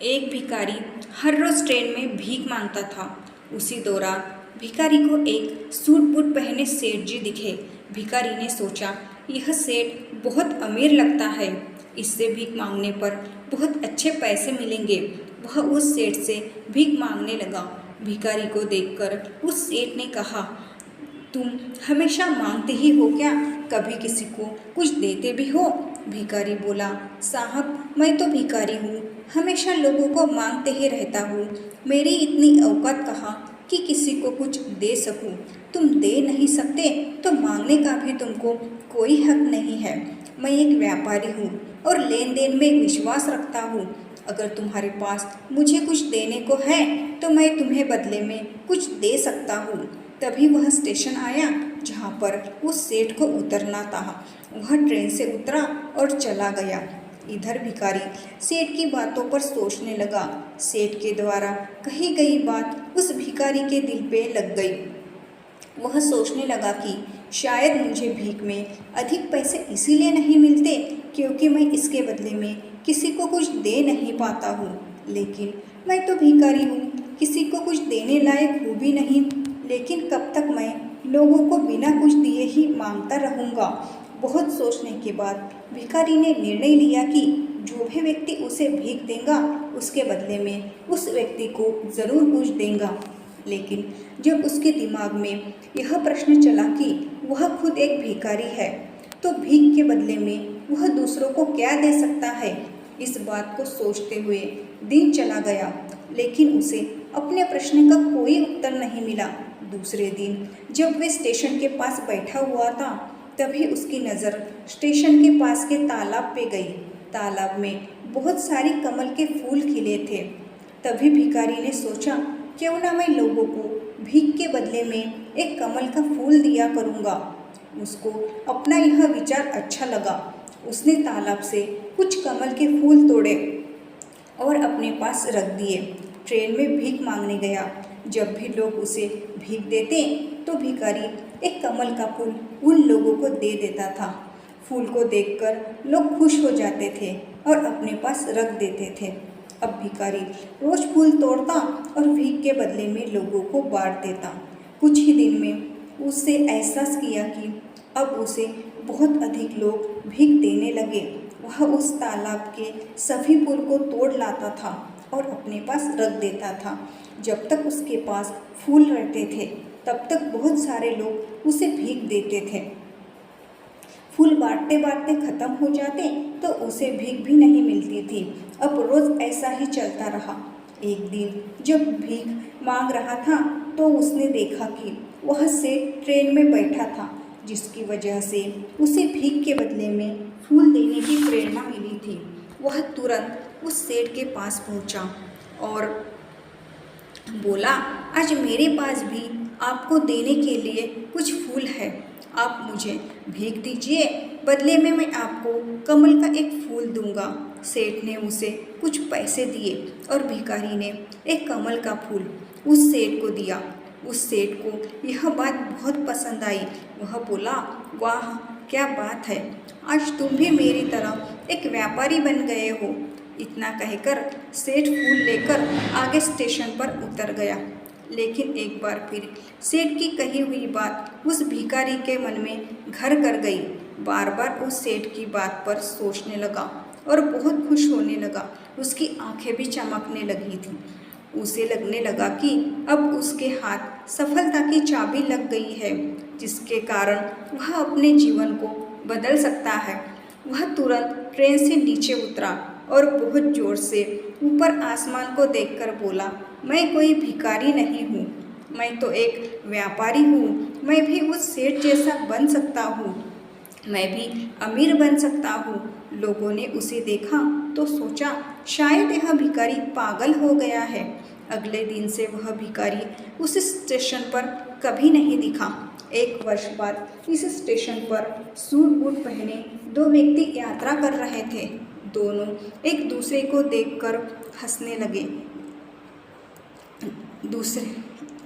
एक भिखारी हर रोज ट्रेन में भीख मांगता था। उसी दौरान भिखारी को एक सूट बूट पहने सेठ जी दिखे। भिखारी ने सोचा, यह सेठ बहुत अमीर लगता है, इससे भीख मांगने पर बहुत अच्छे पैसे मिलेंगे। वह उस सेठ से भीख मांगने लगा। भिखारी को देखकर उस सेठ ने कहा, तुम हमेशा मांगते ही हो क्या? कभी किसी को कुछ देते भी हो? भिखारी बोला, साहब मैं तो भिखारी हूँ, हमेशा लोगों को मांगते ही रहता हूँ। मेरी इतनी औकात कहाँ कि किसी को कुछ दे सकूँ। तुम दे नहीं सकते तो मांगने का भी तुमको कोई हक नहीं है। मैं एक व्यापारी हूँ और लेन देन में विश्वास रखता हूँ। अगर तुम्हारे पास मुझे कुछ देने को है तो मैं तुम्हें बदले में कुछ दे सकता हूँ। तभी वह स्टेशन आया जहाँ पर उस सेठ को उतरना था। वह ट्रेन से उतरा और चला गया। इधर भिखारी सेठ की बातों पर सोचने लगा। सेठ के द्वारा कही गई बात उस भिखारी के दिल पे लग गई। वह सोचने लगा कि शायद मुझे भीख में अधिक पैसे इसीलिए नहीं मिलते क्योंकि मैं इसके बदले में किसी को कुछ दे नहीं पाता हूँ। लेकिन मैं तो भिखारी हूँ, किसी को कुछ देने लायक हूँ भी नहीं। लेकिन कब तक मैं लोगों को बिना कुछ दिए ही मांगता रहूँगा। बहुत सोचने के बाद भिखारी ने निर्णय लिया कि जो भी व्यक्ति उसे भीख देगा उसके बदले में उस व्यक्ति को ज़रूर कुछ देगा। लेकिन जब उसके दिमाग में यह प्रश्न चला कि वह खुद एक भिखारी है तो भीख के बदले में वह दूसरों को क्या दे सकता है, इस बात को सोचते हुए दिन चला गया। लेकिन उसे अपने प्रश्न का कोई उत्तर नहीं मिला। दूसरे दिन जब वे स्टेशन के पास बैठा हुआ था तभी उसकी नज़र स्टेशन के पास के तालाब पे गई। तालाब में बहुत सारी कमल के फूल खिले थे। तभी भिखारी ने सोचा, क्यों ना मैं लोगों को भीख के बदले में एक कमल का फूल दिया करूँगा। उसको अपना यह विचार अच्छा लगा। उसने तालाब से कुछ कमल के फूल तोड़े और अपने पास रख दिए। ट्रेन में भीख मांगने गया। जब भी लोग उसे भीख देते तो भिखारी एक कमल का फूल उन लोगों को दे देता था। फूल को देखकर लोग खुश हो जाते थे और अपने पास रख देते थे। अब भिखारी रोज फूल तोड़ता और भीख के बदले में लोगों को बांट देता। कुछ ही दिन में उससे एहसास किया कि अब उसे बहुत अधिक लोग भीख देने लगे। वह उस तालाब के सभी फूल को तोड़ लाता था और अपने पास रख देता था। जब तक उसके पास फूल रहते थे तब तक बहुत सारे लोग उसे भीख देते थे। फूल बांटते बांटते ख़त्म हो जाते तो उसे भीख भी नहीं मिलती थी। अब रोज़ ऐसा ही चलता रहा। एक दिन जब भीख मांग रहा था तो उसने देखा कि वह सेठ ट्रेन में बैठा था, जिसकी वजह से उसे भीख के बदले में फूल देने की प्रेरणा मिली थी। वह तुरंत उस सेठ के पास पहुंचा और बोला, आज मेरे पास भी आपको देने के लिए कुछ फूल है, आप मुझे भीख दीजिए, बदले में मैं आपको कमल का एक फूल दूंगा। सेठ ने उसे कुछ पैसे दिए और भिखारी ने एक कमल का फूल उस सेठ को दिया। उस सेठ को यह बात बहुत पसंद आई। वह बोला, वाह क्या बात है, आज तुम भी मेरी तरह एक व्यापारी बन गए हो। इतना कहकर सेठ फूल लेकर आगे स्टेशन पर उतर गया। लेकिन एक बार फिर सेठ की कही हुई बात उस भिखारी के मन में घर कर गई। बार बार उस सेठ की बात पर सोचने लगा और बहुत खुश होने लगा। उसकी आंखें भी चमकने लगी थी। उसे लगने लगा कि अब उसके हाथ सफलता की चाबी लग गई है, जिसके कारण वह अपने जीवन को बदल सकता है। वह तुरंत ट्रेन से नीचे उतरा और बहुत जोर से ऊपर आसमान को देखकर बोला, मैं कोई भिखारी नहीं हूँ, मैं तो एक व्यापारी हूँ। मैं भी उस सेठ जैसा बन सकता हूँ, मैं भी अमीर बन सकता हूँ। लोगों ने उसे देखा तो सोचा, शायद यह भिखारी पागल हो गया है। अगले दिन से वह भिखारी उस स्टेशन पर कभी नहीं दिखा। एक वर्ष बाद इस स्टेशन पर सूट बूट पहने दो व्यक्ति यात्रा कर रहे थे। दोनों एक दूसरे को देखकर हंसने लगे।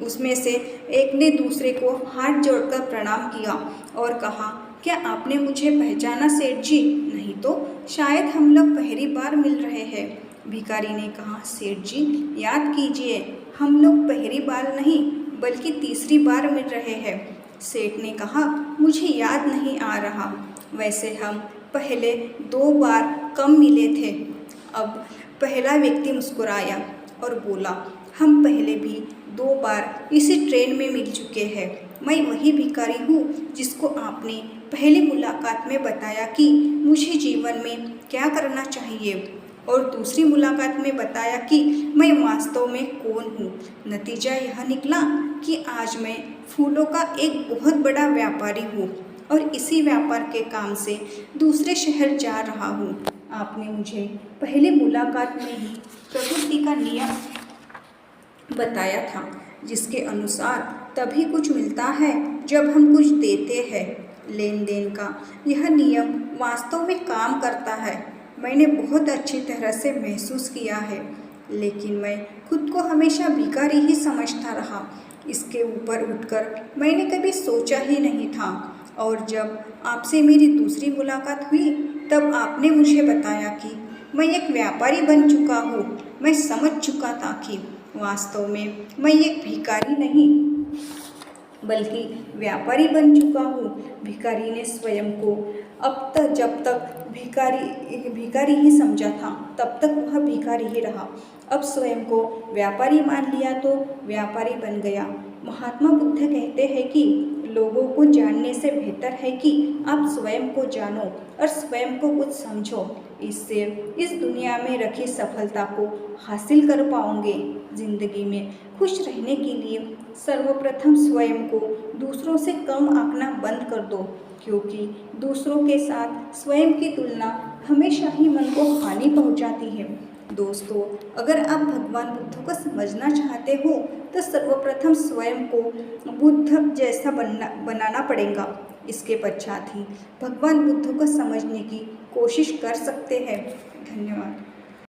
उसमें से एक ने दूसरे को हाथ जोड़कर प्रणाम किया और कहा, क्या आपने मुझे पहचाना सेठ जी? नहीं तो शायद हम लोग पहली बार मिल रहे हैं। भिखारी ने कहा, सेठ जी याद कीजिए, हम लोग पहली बार नहीं बल्कि तीसरी बार मिल रहे हैं। सेठ ने कहा, मुझे याद नहीं आ रहा, वैसे हम पहले 2 बार कम मिले थे। अब पहला व्यक्ति मुस्कुराया और बोला, हम पहले भी 2 बार इसी ट्रेन में मिल चुके हैं। मैं वही भिखारी हूँ जिसको आपने पहली मुलाकात में बताया कि मुझे जीवन में क्या करना चाहिए, और दूसरी मुलाकात में बताया कि मैं वास्तव में कौन हूँ। नतीजा यह निकला कि आज मैं फूलों का एक बहुत बड़ा व्यापारी हूँ और इसी व्यापार के काम से दूसरे शहर जा रहा हूँ। आपने मुझे पहली मुलाकात में ही प्रकृति का नियम बताया था, जिसके अनुसार तभी कुछ मिलता है जब हम कुछ देते हैं। लेन देन का यह नियम वास्तव में काम करता है। मैंने बहुत अच्छी तरह से महसूस किया है, लेकिन मैं खुद को हमेशा भिखारी ही समझता रहा। इसके ऊपर उठकर मैंने कभी सोचा ही नहीं था, और जब आपसे मेरी दूसरी मुलाकात हुई तब आपने मुझे बताया कि मैं एक व्यापारी बन चुका हूँ। मैं समझ चुका था कि वास्तव में मैं एक भिखारी नहीं बल्कि व्यापारी बन चुका हूँ। भिखारी ने स्वयं को जब तक भिखारी ही समझा था, तब तक वह भिखारी ही रहा। अब स्वयं को व्यापारी मान लिया तो व्यापारी बन गया। महात्मा बुद्ध कहते हैं कि लोगों को जानने से बेहतर है कि आप स्वयं को जानो और स्वयं को कुछ समझो। इससे इस दुनिया में रखी सफलता को हासिल कर पाओगे। जिंदगी में खुश रहने के लिए सर्वप्रथम स्वयं को दूसरों से कम आंकना बंद कर दो, क्योंकि दूसरों के साथ स्वयं की तुलना हमेशा ही मन को हानि पहुंचाती है। दोस्तों, अगर आप भगवान बुद्ध को समझना चाहते हो तो सर्वप्रथम स्वयं को बुद्ध जैसा बनाना पड़ेगा। इसके पश्चात ही भगवान बुद्ध को समझने की कोशिश कर सकते हैं। धन्यवाद।